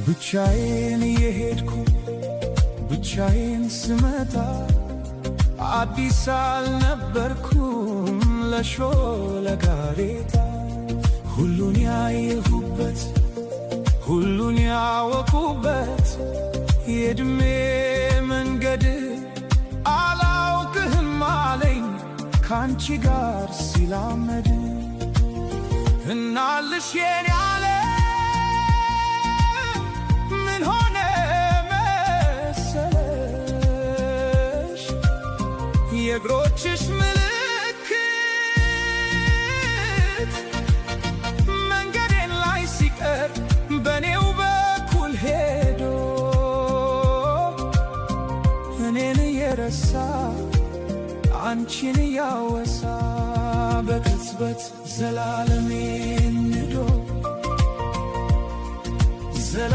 ብቻዬን የሄድኩ ብቻዬን ስመጣ አዲስ አልነበርኩም ለሾለ ጋሬጣ ሁሉን ያየሁበት ሁሉን ያወኩበት የዕድሜ መንገድ አላውቅህም አለኝ ካንቺ ጋር ሲላመድ እናልሽ የኔ ዓለም ምን ሆነ መሰለሽ የእግሮችሽ ምልክት መንገዴን ላይ ሲቀር በኔው በኩል ሄዶ እኔን የረሳ አንቺን ያወሳ በቅጽበት ዘላለሜን ንዶ ዘላ